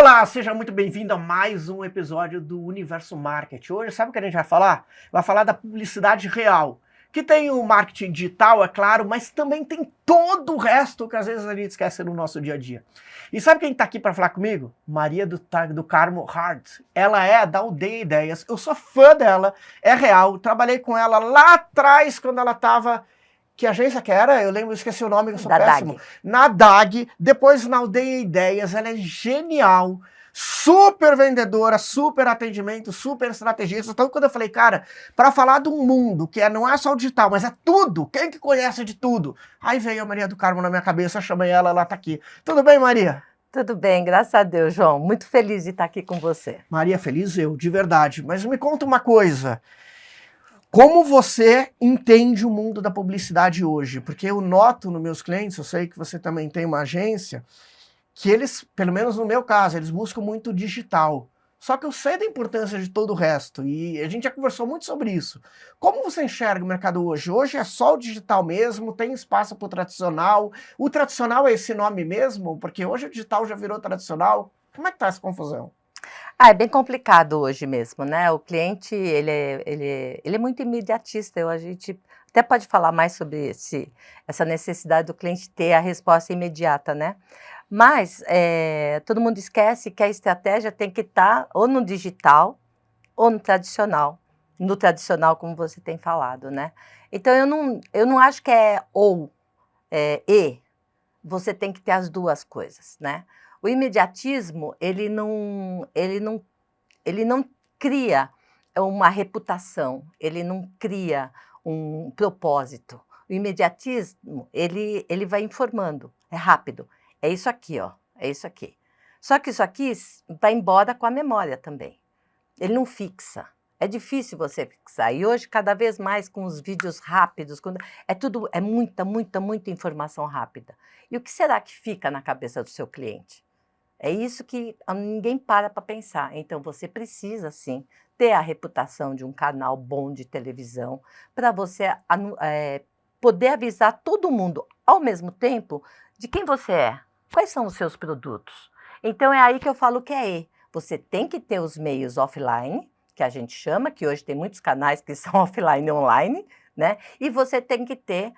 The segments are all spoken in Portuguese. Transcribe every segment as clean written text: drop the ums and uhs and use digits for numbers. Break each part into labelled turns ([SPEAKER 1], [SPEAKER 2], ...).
[SPEAKER 1] Olá, seja muito bem-vindo a mais um episódio do Universo Marketing. Hoje, sabe o que a gente vai falar? Vai falar da publicidade real, que tem o marketing digital, é claro, mas também tem todo o resto que às vezes a gente esquece no nosso dia a dia. E sabe quem está aqui para falar comigo? Maria do Carmo Hart. Ela é da Aldeia Ideias, eu sou fã dela, é real, trabalhei com ela lá atrás quando ela estava... Que agência que era? Eu lembro, esqueci o nome, eu sou péssimo.
[SPEAKER 2] DAG.
[SPEAKER 1] Na DAG, depois na Aldeia Ideias, ela é genial, super vendedora, super atendimento, super estrategista. Então quando eu falei, cara, para falar de um mundo que não é só o digital, mas é tudo, quem que conhece de tudo? Aí veio a Maria do Carmo na minha cabeça, eu chamei ela tá aqui. Tudo bem, Maria?
[SPEAKER 2] Tudo bem, graças a Deus, João. Muito feliz de estar aqui com você.
[SPEAKER 1] Maria, feliz eu, de verdade. Mas me conta uma coisa. Como você entende o mundo da publicidade hoje? Porque eu noto nos meus clientes, eu sei que você também tem uma agência, que eles, pelo menos no meu caso, eles buscam muito digital. Só que eu sei da importância de todo o resto e a gente já conversou muito sobre isso. Como você enxerga o mercado hoje? Hoje é só o digital mesmo? Tem espaço para o tradicional? O tradicional é esse nome mesmo? Porque hoje o digital já virou tradicional. Como é que tá essa confusão?
[SPEAKER 2] É bem complicado hoje mesmo, né? O cliente, ele é muito imediatista. A gente até pode falar mais sobre essa necessidade do cliente ter a resposta imediata, né? Mas todo mundo esquece que a estratégia tem que estar ou no digital ou no tradicional. No tradicional, como você tem falado, né? Então, eu não acho que é ou, e. Você tem que ter as duas coisas, né? O imediatismo, ele não cria uma reputação, ele não cria um propósito. O imediatismo, ele vai informando, é rápido. É isso aqui, ó, é isso aqui. Só que isso aqui vai embora com a memória também. Ele não fixa. É difícil você fixar. E hoje, cada vez mais, com os vídeos rápidos, é muita informação rápida. E o que será que fica na cabeça do seu cliente? É isso que ninguém para pensar. Então, você precisa, sim, ter a reputação de um canal bom de televisão para você poder avisar todo mundo, ao mesmo tempo, de quem você é, quais são os seus produtos. Então, é aí que eu falo que é E. Você tem que ter os meios offline, que a gente chama, que hoje tem muitos canais que são offline e online, né? E você tem que ter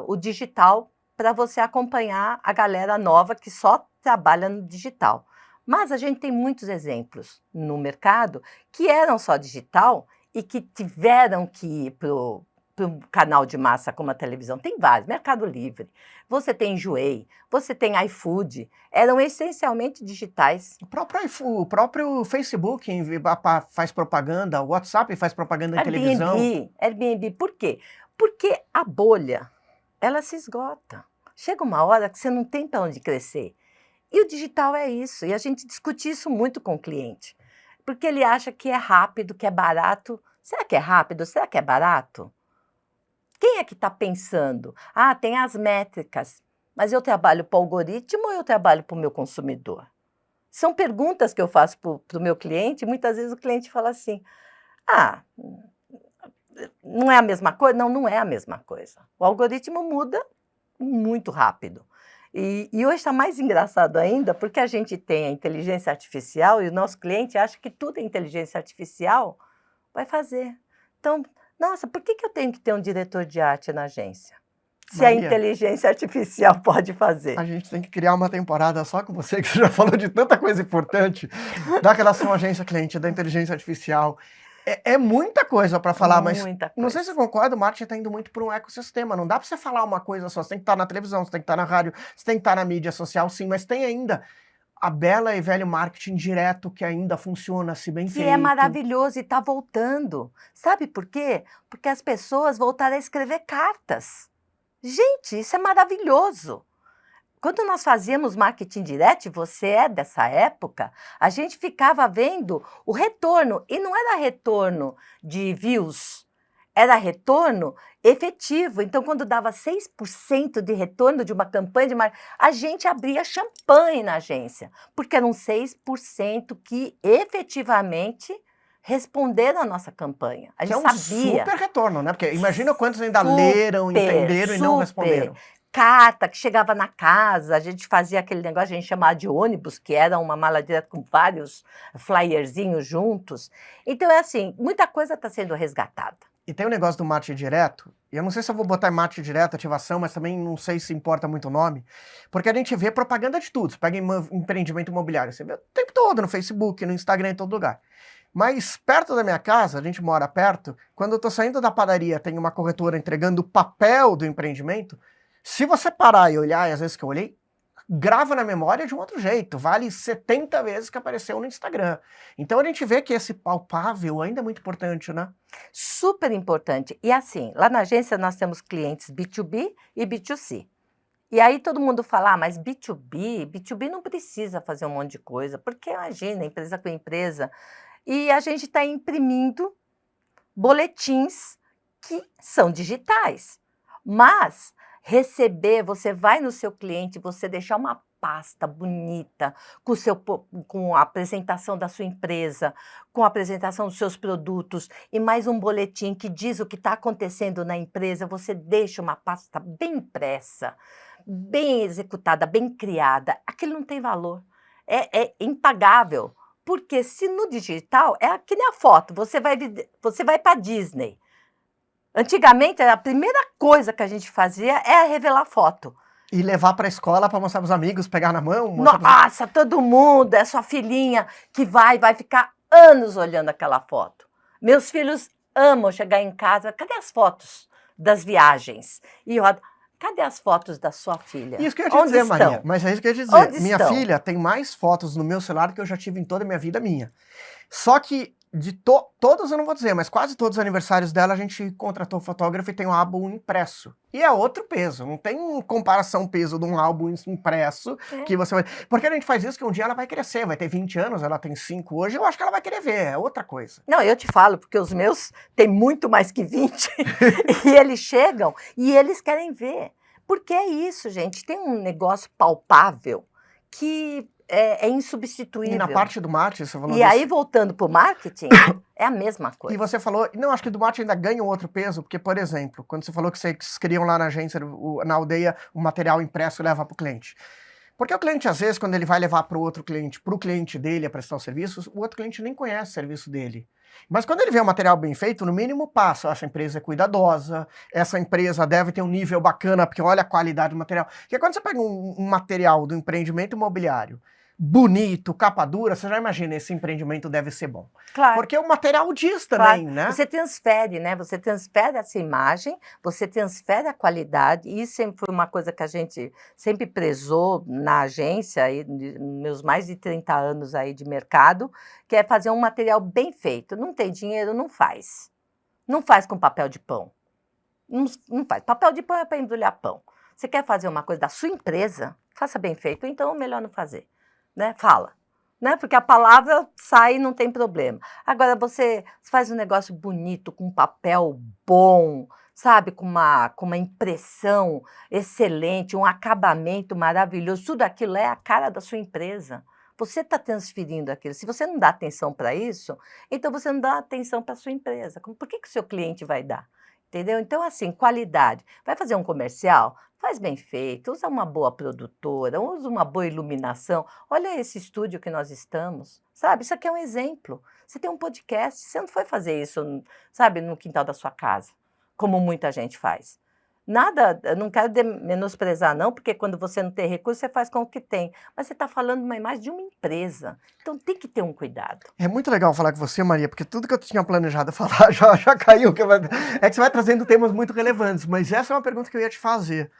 [SPEAKER 2] o digital para você acompanhar a galera nova que só trabalha no digital. Mas a gente tem muitos exemplos no mercado que eram só digital e que tiveram que ir para um canal de massa como a televisão. Tem vários, Mercado Livre, você tem Enjoei, você tem iFood, eram essencialmente digitais.
[SPEAKER 1] O próprio Facebook faz propaganda, o WhatsApp faz propaganda em televisão.
[SPEAKER 2] Airbnb, por quê? Porque a bolha, ela se esgota. Chega uma hora que você não tem para onde crescer. E o digital é isso, e a gente discute isso muito com o cliente. Porque ele acha que é rápido, que é barato. Será que é rápido? Será que é barato? Quem é que está pensando? Ah, tem as métricas, mas eu trabalho para o algoritmo ou eu trabalho para o meu consumidor? São perguntas que eu faço para o meu cliente, e muitas vezes o cliente fala assim, não é a mesma coisa? Não, não é a mesma coisa. O algoritmo muda muito rápido. E hoje está mais engraçado ainda, porque a gente tem a inteligência artificial e o nosso cliente acha que tudo é inteligência artificial vai fazer. Então, nossa, por que eu tenho que ter um diretor de arte na agência? Se
[SPEAKER 1] Maria,
[SPEAKER 2] a inteligência artificial pode fazer.
[SPEAKER 1] a gente tem que criar uma temporada só com você, que você já falou de tanta coisa importante da relação agência-cliente, da inteligência artificial. É muita coisa para falar, mas não sei se você concorda, o marketing está indo muito para um ecossistema. Não dá para você falar uma coisa só, você tem que estar na televisão, você tem que estar na rádio, você tem que estar na mídia social, sim, mas tem ainda a bela e velho marketing direto que ainda funciona, se bem feito.
[SPEAKER 2] Que é maravilhoso e está voltando. Sabe por quê? Porque as pessoas voltaram a escrever cartas. Gente, isso é maravilhoso. Quando nós fazíamos marketing direto, você é dessa época, a gente ficava vendo o retorno. E não era retorno de views, era retorno efetivo. Então, quando dava 6% de retorno de uma campanha de marketing, a gente abria champanhe na agência, porque eram 6% que efetivamente responderam a nossa campanha. A gente sabia.
[SPEAKER 1] Super retorno, né? Porque imagina quantos ainda leram, entenderam e não responderam.
[SPEAKER 2] carta que chegava na casa, a gente fazia aquele negócio, a gente chamava de ônibus, que era uma mala direta com vários flyerzinhos juntos. Então, é assim, muita coisa está sendo resgatada.
[SPEAKER 1] E tem o negócio do marketing direto, e eu não sei se eu vou botar marketing direto, ativação, mas também não sei se importa muito o nome, porque a gente vê propaganda de tudo. Você pega empreendimento imobiliário, você vê o tempo todo no Facebook, no Instagram, em todo lugar. Mas perto da minha casa, a gente mora perto, quando eu tô saindo da padaria, tem uma corretora entregando o papel do empreendimento, se você parar e olhar, e às vezes que eu olhei, grava na memória de um outro jeito, vale 70 vezes que apareceu no Instagram. Então a gente vê que esse palpável ainda é muito importante, né?
[SPEAKER 2] Super importante. E assim, lá na agência nós temos clientes B2B e B2C. E aí todo mundo fala, mas B2B não precisa fazer um monte de coisa, porque imagina, empresa com empresa. E a gente está imprimindo boletins que são digitais. Mas receber, você vai no seu cliente, você deixar uma pasta bonita com a apresentação da sua empresa, com a apresentação dos seus produtos e mais um boletim que diz o que está acontecendo na empresa, você deixa uma pasta bem impressa, bem executada, bem criada, aquilo não tem valor, é impagável. Porque se no digital é que nem a foto, você vai para Disney. Antigamente, a primeira coisa que a gente fazia era revelar foto.
[SPEAKER 1] E levar para a escola para mostrar para os amigos, pegar na mão.
[SPEAKER 2] Nossa, todo mundo, é sua filhinha que vai ficar anos olhando aquela foto. Meus filhos amam chegar em casa, cadê as fotos das viagens? E eu, cadê as fotos da sua filha?
[SPEAKER 1] Isso que eu ia te dizer, Maria. Mas é isso que eu ia te dizer.
[SPEAKER 2] Onde
[SPEAKER 1] minha
[SPEAKER 2] estão?
[SPEAKER 1] filha tem mais fotos no meu celular que eu já tive em toda a minha vida minha. Só que de todos eu não vou dizer, mas quase todos os aniversários dela a gente contratou fotógrafo e tem um álbum impresso. E é outro peso, não tem comparação peso de um álbum impresso que você vai... Porque a gente faz isso que um dia ela vai crescer, vai ter 20 anos, ela tem 5 hoje, eu acho que ela vai querer ver, é outra coisa.
[SPEAKER 2] Não, eu te falo, porque os meus têm muito mais que 20 e eles chegam e eles querem ver. Porque é isso, gente, tem um negócio palpável que é insubstituível.
[SPEAKER 1] E na parte do marketing, você falou
[SPEAKER 2] E aí, voltando para o marketing, é a mesma coisa.
[SPEAKER 1] E você falou, não, acho que do marketing ainda ganha um outro peso, porque, por exemplo, quando você falou que vocês criam lá na agência, na aldeia, o material impresso e leva para o cliente. Porque o cliente, às vezes, quando ele vai levar para o outro cliente, para o cliente dele a prestar o serviço, o outro cliente nem conhece o serviço dele. Mas quando ele vê um material bem feito, no mínimo passa, essa empresa é cuidadosa, essa empresa deve ter um nível bacana, porque olha a qualidade do material. Porque quando você pega um material do empreendimento imobiliário, bonito, capa dura, você já imagina, esse empreendimento deve ser bom.
[SPEAKER 2] Claro.
[SPEAKER 1] Porque o material diz também,
[SPEAKER 2] Claro.
[SPEAKER 1] né?
[SPEAKER 2] Você transfere, né? Você transfere essa imagem, você transfere a qualidade, e isso sempre foi uma coisa que a gente sempre prezou na agência, aí, meus mais de 30 anos aí de mercado, que é fazer um material bem feito. Não tem dinheiro, não faz. Não faz com papel de pão. Não faz. Papel de pão é para embrulhar pão. Você quer fazer uma coisa da sua empresa, faça bem feito, então é melhor não fazer. Né? Fala, né? Porque a palavra sai e não tem problema. Agora você faz um negócio bonito, com um papel bom, sabe? Com uma impressão excelente, um acabamento maravilhoso, tudo aquilo é a cara da sua empresa. Você está transferindo aquilo. Se você não dá atenção para isso, então você não dá atenção para a sua empresa. Por que o seu cliente vai dar? Entendeu? Então, assim, qualidade. Vai fazer um comercial? Faz bem feito, usa uma boa produtora, usa uma boa iluminação. Olha esse estúdio que nós estamos, sabe? Isso aqui é um exemplo. Você tem um podcast, você não foi fazer isso, sabe, no quintal da sua casa, como muita gente faz. Nada, eu não quero menosprezar não, porque quando você não tem recurso, você faz com o que tem. Mas você está falando uma imagem de uma empresa, então tem que ter um cuidado.
[SPEAKER 1] É muito legal falar com você, Maria, porque tudo que eu tinha planejado falar já caiu. É que você vai trazendo temas muito relevantes, mas essa é uma pergunta que eu ia te fazer.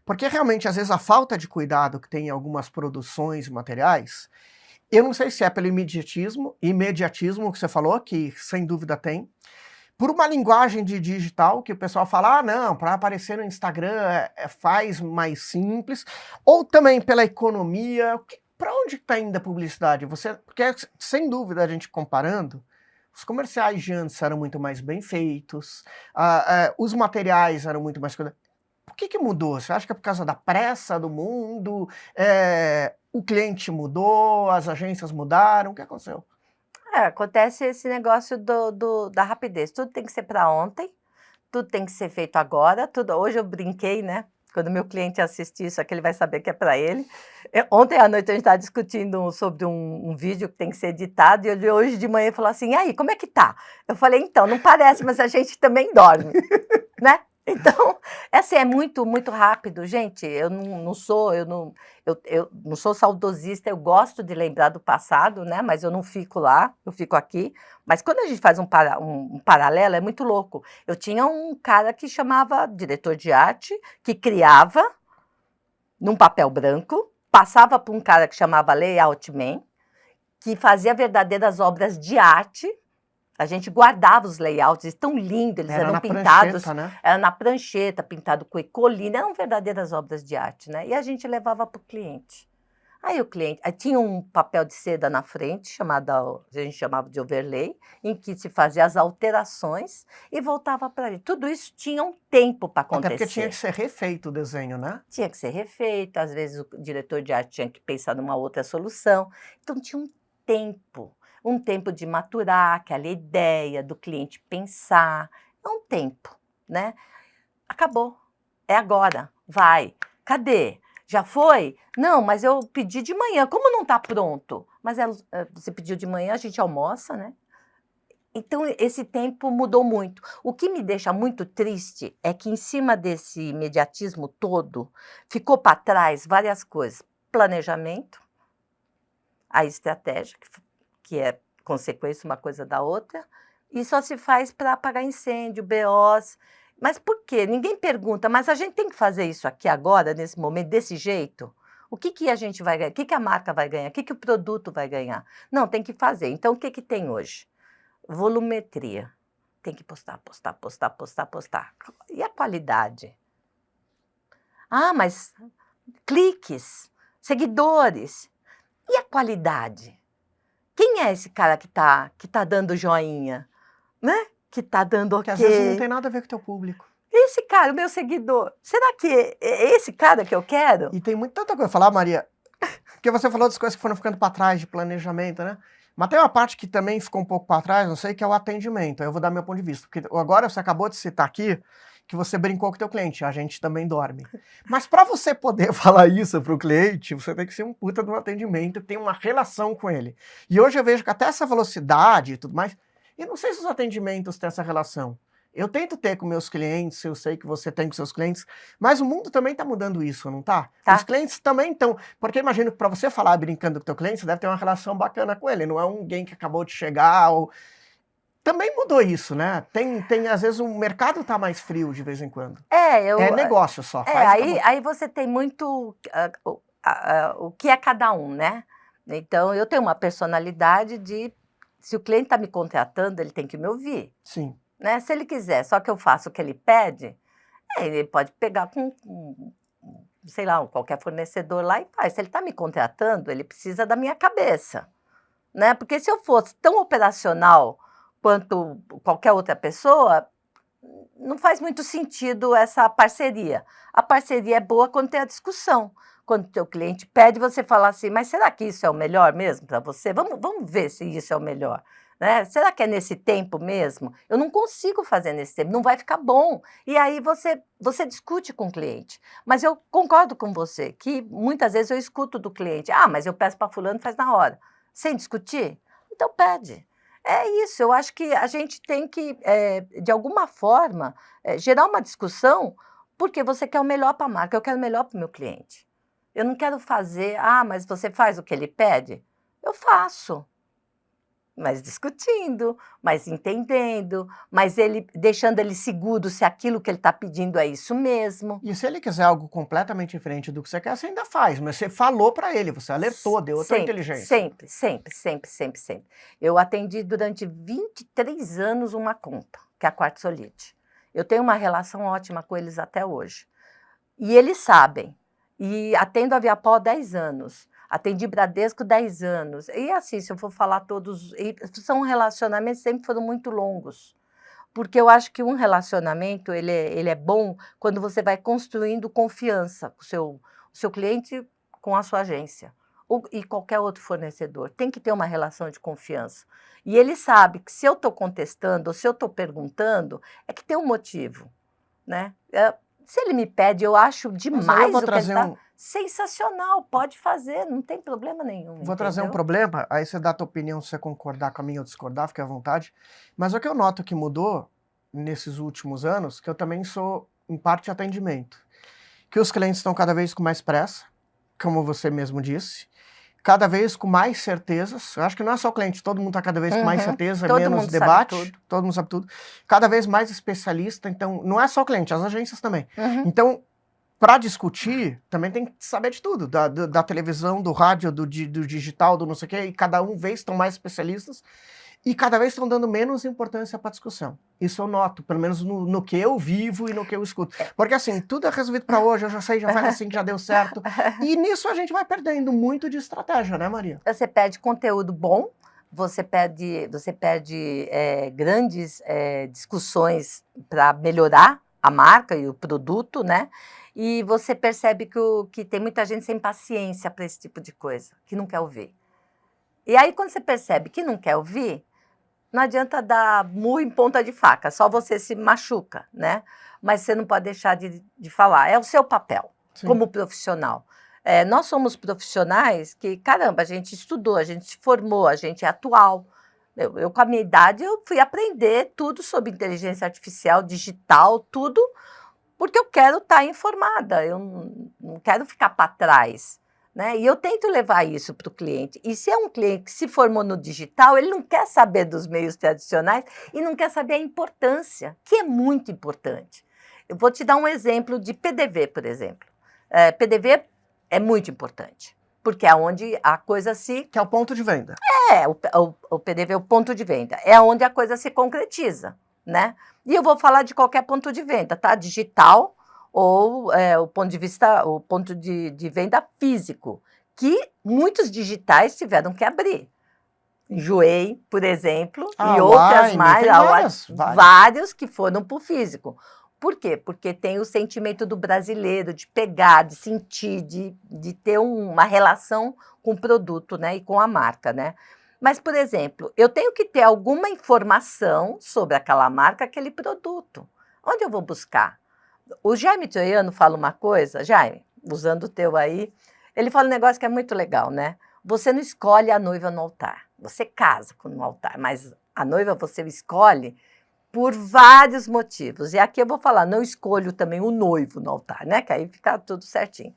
[SPEAKER 1] Porque realmente, às vezes, a falta de cuidado que tem em algumas produções materiais, eu não sei se é pelo imediatismo que você falou, que sem dúvida tem, por uma linguagem de digital que o pessoal fala, não, para aparecer no Instagram faz mais simples, ou também pela economia. Para onde está indo a publicidade? Porque, sem dúvida, a gente comparando, os comerciais de antes eram muito mais bem feitos, os materiais eram muito mais... Por que mudou? Você acha que é por causa da pressa do mundo? O cliente mudou, as agências mudaram? O que aconteceu?
[SPEAKER 2] Acontece esse negócio da rapidez. Tudo tem que ser para ontem, tudo tem que ser feito agora. Hoje eu brinquei, né? Quando meu cliente assistir isso aqui, ele vai saber que é para ele. Ontem à noite a gente estava discutindo sobre um vídeo que tem que ser editado, e ele hoje de manhã falou assim: e aí, como é que tá? Eu falei, então, não parece, mas a gente também dorme, né? Então, assim, é muito, muito rápido, gente. Eu não sou, eu não sou saudosista, eu gosto de lembrar do passado, né? Mas eu não fico lá, eu fico aqui. Mas quando a gente faz um paralelo, é muito louco. Eu tinha um cara que chamava diretor de arte, que criava num papel branco, passava para um cara que chamava layout man, que fazia verdadeiras obras de arte. A gente guardava os layouts, tão lindos, eles
[SPEAKER 1] Era
[SPEAKER 2] eram
[SPEAKER 1] na
[SPEAKER 2] pintados,
[SPEAKER 1] prancheta, né?
[SPEAKER 2] era na prancheta, pintado com ecolina, eram verdadeiras obras de arte, né? E a gente levava para o cliente. Aí o cliente, aí tinha um papel de seda na frente, chamado, a gente chamava de overlay, em que se fazia as alterações e voltava para ele. Tudo isso tinha um tempo para
[SPEAKER 1] Até porque tinha
[SPEAKER 2] acontecer.
[SPEAKER 1] que ser refeito o desenho, né?
[SPEAKER 2] Tinha que ser refeito, às vezes o diretor de arte tinha que pensar numa outra solução. Então tinha um tempo de maturar aquela ideia do cliente pensar, é um tempo, né? Acabou, é agora, vai. Cadê? Já foi? Não, mas eu pedi de manhã, como não está pronto? Mas você pediu de manhã, a gente almoça, né? Então, esse tempo mudou muito. O que me deixa muito triste é que, em cima desse imediatismo todo, ficou para trás várias coisas. Planejamento, a estratégia, que é consequência uma coisa da outra, e só se faz para apagar incêndio, BOs. Mas por quê? Ninguém pergunta, mas a gente tem que fazer isso aqui agora, nesse momento, desse jeito? O que a gente vai ganhar? O que a marca vai ganhar? O que o produto vai ganhar? Não, tem que fazer. Então, o que tem hoje? Volumetria. Tem que postar, postar, postar, postar, postar. E a qualidade? Ah, mas cliques, seguidores. E a qualidade? Quem é esse cara que tá dando joinha, né? Que tá dando
[SPEAKER 1] Que às vezes não
[SPEAKER 2] ok.
[SPEAKER 1] tem nada a ver com o teu público.
[SPEAKER 2] Esse cara, o meu seguidor, será que é esse cara que eu quero?
[SPEAKER 1] E tem tanta coisa a falar, Maria, porque você falou das coisas que foram ficando para trás, de planejamento, né? Mas tem uma parte que também ficou um pouco para trás, não sei, que é o atendimento. Aí eu vou dar meu ponto de vista. Porque agora você acabou de citar aqui que você brincou com o teu cliente, a gente também dorme. Mas para você poder falar isso para o cliente, você tem que ser um puta de um atendimento, tem uma relação com ele. E hoje eu vejo que até essa velocidade e tudo mais, e não sei se os atendimentos têm essa relação. Eu tento ter com meus clientes, eu sei que você tem com seus clientes, mas o mundo também está mudando isso, não tá?
[SPEAKER 2] Tá.
[SPEAKER 1] Os clientes também estão, porque imagino que para você falar brincando com o teu cliente, você deve ter uma relação bacana com ele, não é alguém que acabou de chegar, ou... Também mudou isso, né? Às vezes o mercado está mais frio de vez em quando. É negócio só, faz e acabou.
[SPEAKER 2] Aí você tem muito o que é cada um, né? Então, eu tenho uma personalidade se o cliente está me contratando, ele tem que me ouvir.
[SPEAKER 1] Sim.
[SPEAKER 2] Né? Se ele quiser, só que eu faço o que ele pede, ele pode pegar sei lá, qualquer fornecedor lá e faz. Se ele está me contratando, ele precisa da minha cabeça, né? Porque se eu fosse tão operacional quanto qualquer outra pessoa, não faz muito sentido essa parceria. A parceria é boa quando tem a discussão. Quando o teu cliente pede, você fala assim, mas será que isso é o melhor mesmo para você? Vamos ver se isso é o melhor. Né? Será que é nesse tempo mesmo? Eu não consigo fazer nesse tempo, não vai ficar bom. E aí você discute com o cliente. Mas eu concordo com você, que muitas vezes eu escuto do cliente, mas eu peço para fulano, faz na hora. Sem discutir? Então pede. É isso, eu acho que a gente tem que, de alguma forma, gerar uma discussão, porque você quer o melhor para a marca, eu quero o melhor para o meu cliente. Eu não quero fazer, mas você faz o que ele pede? Eu faço. Mas discutindo, mas entendendo, mas deixando ele seguro se aquilo que ele está pedindo é isso mesmo.
[SPEAKER 1] E se ele quiser algo completamente diferente do que você quer, você ainda faz, mas você falou para ele, você alertou, deu outra inteligência.
[SPEAKER 2] Sempre. Eu atendi durante 23 anos uma conta, que é a Quartzolite. Eu tenho uma relação ótima com eles até hoje. E eles sabem. E atendo a Viapó há 10 anos. Atendi Bradesco 10 anos. E assim, se eu for falar todos... São relacionamentos que sempre foram muito longos. Porque eu acho que um relacionamento, ele é bom quando você vai construindo confiança com o seu cliente, com a sua agência. E qualquer outro fornecedor. Tem que ter uma relação de confiança. E ele sabe que se eu estou contestando, ou se eu estou perguntando, é que tem um motivo. Né? Se ele me pede, eu acho
[SPEAKER 1] Mas aí eu
[SPEAKER 2] demais
[SPEAKER 1] vou
[SPEAKER 2] o que ele
[SPEAKER 1] trazer
[SPEAKER 2] tá. Sensacional, pode fazer, não tem problema nenhum.
[SPEAKER 1] Vou trazer um
[SPEAKER 2] entendeu?
[SPEAKER 1] problema, aí você dá a tua opinião, se você concordar com a minha ou discordar, fique à vontade. Mas o que eu noto que mudou nesses últimos anos, que eu também sou, em parte, atendimento. Que os clientes estão cada vez com mais pressa, como você mesmo disse, cada vez com mais certezas. Eu acho que não é só o cliente, todo mundo está cada vez com mais
[SPEAKER 2] Uhum.
[SPEAKER 1] certeza,
[SPEAKER 2] Todo
[SPEAKER 1] menos
[SPEAKER 2] mundo sabe
[SPEAKER 1] debate,
[SPEAKER 2] tudo.
[SPEAKER 1] todo mundo sabe tudo. Cada vez mais especialista, então não é só o cliente, as agências também.
[SPEAKER 2] Uhum.
[SPEAKER 1] Então, para discutir, também tem que saber de tudo, da televisão, do rádio, do digital, do não sei o quê, e cada vez estão mais especialistas e cada vez estão dando menos importância para a discussão. Isso eu noto, pelo menos no que eu vivo e no que eu escuto. Porque assim, tudo é resolvido para hoje, eu já sei, já faz assim, já deu certo. E nisso a gente vai perdendo muito de estratégia, né, Maria?
[SPEAKER 2] Você perde conteúdo bom, você perde grandes discussões para melhorar a marca e o produto, né? E você percebe que tem muita gente sem paciência para esse tipo de coisa, que não quer ouvir. E aí, quando você percebe que não quer ouvir, não adianta dar murro em ponta de faca, só você se machuca, né? Mas você não pode deixar de falar. É o seu papel
[SPEAKER 1] Sim.
[SPEAKER 2] como profissional. Nós somos profissionais que, caramba, a gente estudou, a gente se formou, a gente é atual. Eu, com a minha idade, eu fui aprender tudo sobre inteligência artificial, digital, tudo, porque eu quero estar informada, eu não quero ficar para trás. Né? E eu tento levar isso para o cliente. E se é um cliente que se formou no digital, ele não quer saber dos meios tradicionais e não quer saber a importância, que é muito importante. Eu vou te dar um exemplo de PDV, por exemplo. PDV é muito importante, porque é onde a coisa se...
[SPEAKER 1] Que é o ponto de venda.
[SPEAKER 2] O PDV é o ponto de venda, é onde a coisa se concretiza, né? E eu vou falar de qualquer ponto de venda, tá? Digital ou o ponto de vista, o ponto de venda físico, que muitos digitais tiveram que abrir. Enjoei, por exemplo, e outras
[SPEAKER 1] Line,
[SPEAKER 2] mais,
[SPEAKER 1] tem
[SPEAKER 2] vários que foram para o físico. Por quê? Porque tem o sentimento do brasileiro de pegar, de sentir, de ter uma relação com o produto, né, e com a marca, né? Mas, por exemplo, eu tenho que ter alguma informação sobre aquela marca, aquele produto. Onde eu vou buscar? O Jaime Troiano fala uma coisa, Jaime, usando o teu aí, ele fala um negócio que é muito legal, né? Você não escolhe a noiva no altar, você casa no altar, mas a noiva você escolhe por vários motivos. E aqui eu vou falar, não escolho também o noivo no altar, né? Que aí fica tudo certinho.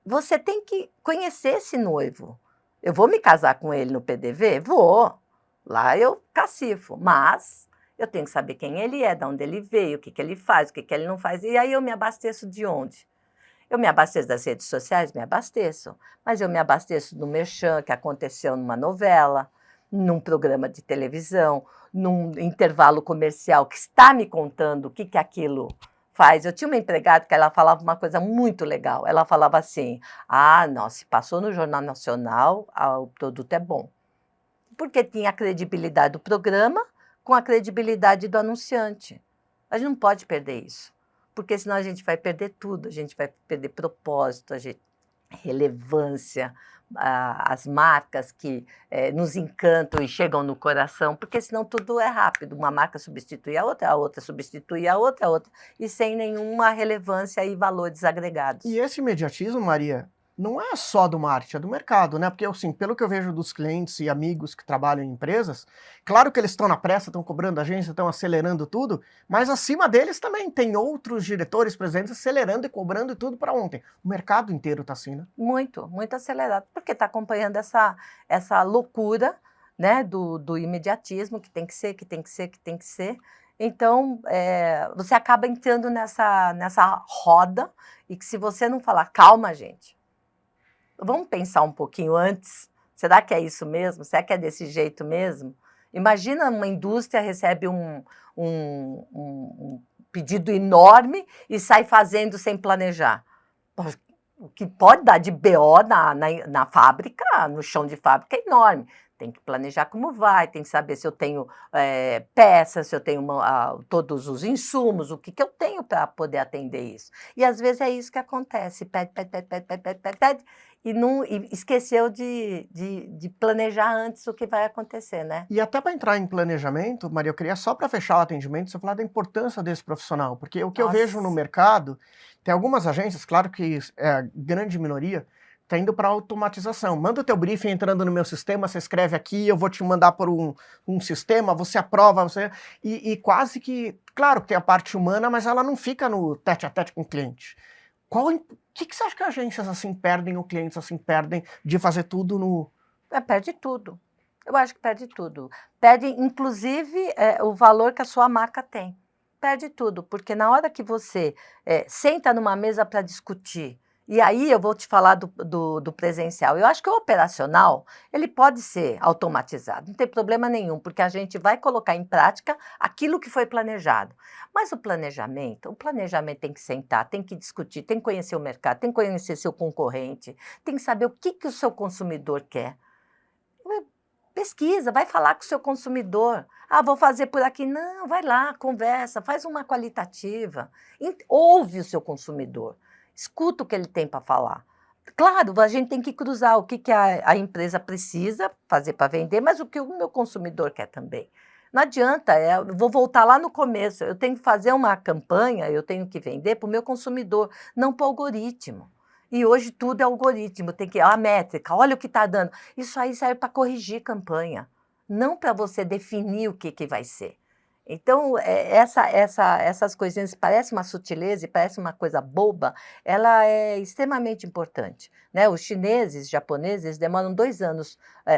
[SPEAKER 2] Você tem que conhecer esse noivo. Eu vou me casar com ele no PDV? Vou. Lá eu cacifo, mas eu tenho que saber quem ele é, de onde ele veio, o que ele faz, o que ele não faz. E aí eu me abasteço de onde? Eu me abasteço das redes sociais? Me abasteço. Mas eu me abasteço do merchan que aconteceu numa novela, num programa de televisão, num intervalo comercial que está me contando o que aquilo faz. Eu tinha uma empregada que ela falava uma coisa muito legal. Ela falava assim, não, se passou no Jornal Nacional, o produto é bom. Porque tinha a credibilidade do programa com a credibilidade do anunciante. A gente não pode perder isso, porque senão a gente vai perder tudo, a gente vai perder propósito, relevância, as marcas que nos encantam e chegam no coração, porque senão tudo é rápido, uma marca substitui a outra substitui a outra, e sem nenhuma relevância e valores agregados.
[SPEAKER 1] E esse imediatismo, Maria, não é só do marketing, é do mercado, né? Porque, assim, pelo que eu vejo dos clientes e amigos que trabalham em empresas, claro que eles estão na pressa, estão cobrando a agência, estão acelerando tudo, mas acima deles também tem outros diretores presentes acelerando e cobrando tudo para ontem. O mercado inteiro está assim, né?
[SPEAKER 2] Muito, muito acelerado, porque está acompanhando essa loucura, né, do imediatismo, que tem que ser, que tem que ser, que tem que ser. Então, você acaba entrando nessa roda e que se você não falar, calma, gente, vamos pensar um pouquinho antes, será que é isso mesmo? Será que é desse jeito mesmo? Imagina uma indústria recebe um pedido enorme e sai fazendo sem planejar. O que pode dar de BO na fábrica, no chão de fábrica, é enorme. Tem que planejar como vai, tem que saber se eu tenho peças, se eu tenho todos os insumos, o que eu tenho para poder atender isso. E às vezes é isso que acontece, pede, e esqueceu de planejar antes o que vai acontecer, né?
[SPEAKER 1] E até para entrar em planejamento, Maria, eu queria só para fechar o atendimento, você falar da importância desse profissional, porque o que eu vejo no
[SPEAKER 2] Nossa.
[SPEAKER 1] mercado, tem algumas agências, claro que é a grande minoria, está indo para automatização. Manda o teu briefing entrando no meu sistema, você escreve aqui, eu vou te mandar por um sistema, você aprova, e quase que, claro que tem a parte humana, mas ela não fica no tete a tete com o cliente. O que você acha que agências assim perdem, ou clientes assim perdem de fazer tudo no...
[SPEAKER 2] Perde tudo. Eu acho que perde tudo. Perde, inclusive, o valor que a sua marca tem. Perde tudo, porque na hora que você senta numa mesa para discutir, e aí eu vou te falar do presencial. Eu acho que o operacional, ele pode ser automatizado, não tem problema nenhum, porque a gente vai colocar em prática aquilo que foi planejado. Mas o planejamento tem que sentar, tem que discutir, tem que conhecer o mercado, tem que conhecer seu concorrente, tem que saber o que o seu consumidor quer. Pesquisa, vai falar com o seu consumidor. Ah, vou fazer por aqui. Não, vai lá, conversa, faz uma qualitativa. Ouve o seu consumidor. Escuta o que ele tem para falar. Claro, a gente tem que cruzar o que a empresa precisa fazer para vender, mas o que o meu consumidor quer também. Não adianta, vou voltar lá no começo, eu tenho que fazer uma campanha, eu tenho que vender para o meu consumidor, não para o algoritmo. E hoje tudo é algoritmo, tem que a métrica, olha o que está dando. Isso aí serve para corrigir campanha, não para você definir o que vai ser. Então, essas coisinhas, parece uma sutileza e parece uma coisa boba, ela é extremamente importante, né? Os chineses, japoneses, demoram 2 anos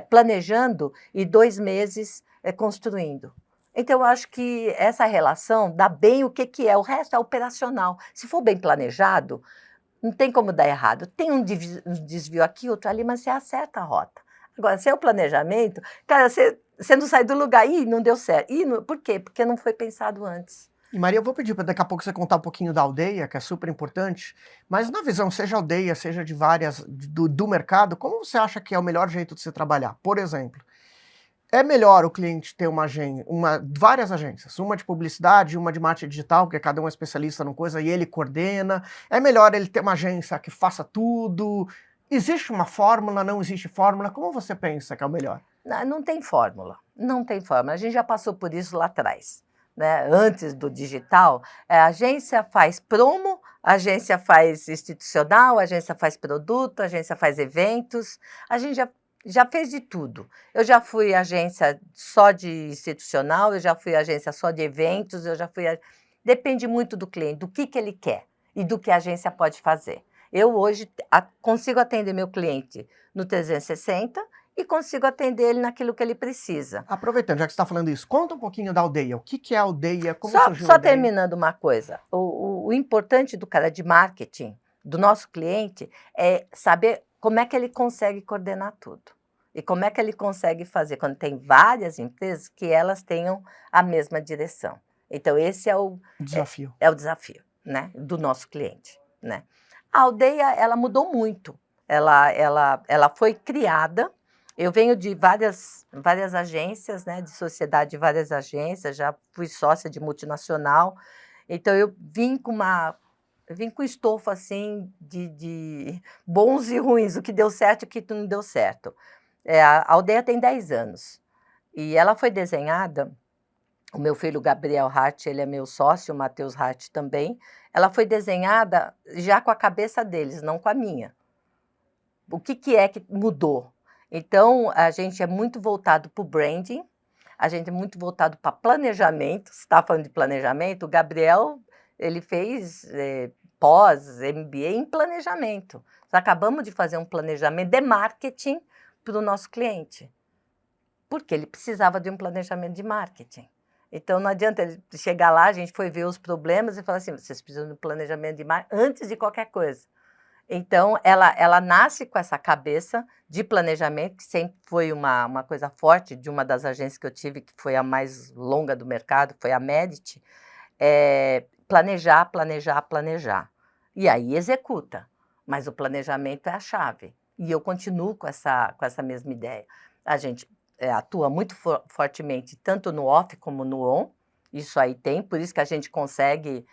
[SPEAKER 2] planejando e 2 meses construindo. Então, eu acho que essa relação dá bem o que é, o resto é operacional. Se for bem planejado, não tem como dar errado. Tem um desvio aqui, outro ali, mas você acerta a rota. Agora, sem o planejamento, cara, você não sai do lugar. Ih, não deu certo. Por quê? Porque não foi pensado antes.
[SPEAKER 1] E Maria, eu vou pedir para daqui a pouco você contar um pouquinho da aldeia, que é super importante, mas na visão, seja aldeia, seja de várias, do mercado, como você acha que é o melhor jeito de se trabalhar? Por exemplo, é melhor o cliente ter várias agências, uma de publicidade, uma de marketing digital, porque cada um é especialista numa coisa e ele coordena. É melhor ele ter uma agência que faça tudo. Existe uma fórmula, não existe fórmula? Como você pensa que é o melhor?
[SPEAKER 2] Não tem fórmula, não tem fórmula. A gente já passou por isso lá atrás, né? Antes do digital, a agência faz promo, a agência faz institucional, a agência faz produto, a agência faz eventos, a gente já fez de tudo. Eu já fui agência só de institucional, eu já fui agência só de eventos, Depende muito do cliente, do que ele quer e do que a agência pode fazer. Eu hoje consigo atender meu cliente no 360 e consigo atender ele naquilo que ele precisa.
[SPEAKER 1] Aproveitando, já que você está falando isso, conta um pouquinho da aldeia. O que é a aldeia? Como surgiu a
[SPEAKER 2] Só
[SPEAKER 1] ideia?
[SPEAKER 2] terminando uma coisa, o importante do cara de marketing, do nosso cliente, é saber como é que ele consegue coordenar tudo. E como é que ele consegue fazer quando tem várias empresas que elas tenham a mesma direção. Então, esse é o
[SPEAKER 1] Desafio.
[SPEAKER 2] É o desafio, né, do nosso cliente, né? A aldeia, ela mudou muito. Ela foi criada. Eu venho de várias agências, né, de sociedade de várias agências, já fui sócia de multinacional. Então, eu vim com estofo, assim, de bons e ruins, o que deu certo e o que não deu certo. A aldeia tem 10 anos e ela foi desenhada, o meu filho Gabriel Hart, ele é meu sócio, o Matheus Hart também, ela foi desenhada já com a cabeça deles, não com a minha. O que é que mudou? Então, a gente é muito voltado para o branding, a gente é muito voltado para planejamento. Você está falando de planejamento, o Gabriel, ele fez pós-MBA em planejamento. Nós acabamos de fazer um planejamento de marketing para o nosso cliente, porque ele precisava de um planejamento de marketing. Então, não adianta ele chegar lá, a gente foi ver os problemas e falar assim, vocês precisam de um planejamento de marketing antes de qualquer coisa. Então, ela nasce com essa cabeça de planejamento, que sempre foi uma coisa forte de uma das agências que eu tive, que foi a mais longa do mercado, foi a Medit. Planejar, planejar, planejar. E aí executa, mas o planejamento é a chave. E eu continuo com essa mesma ideia. A gente atua muito fortemente, tanto no off como no on. Isso aí tem, por isso que a gente consegue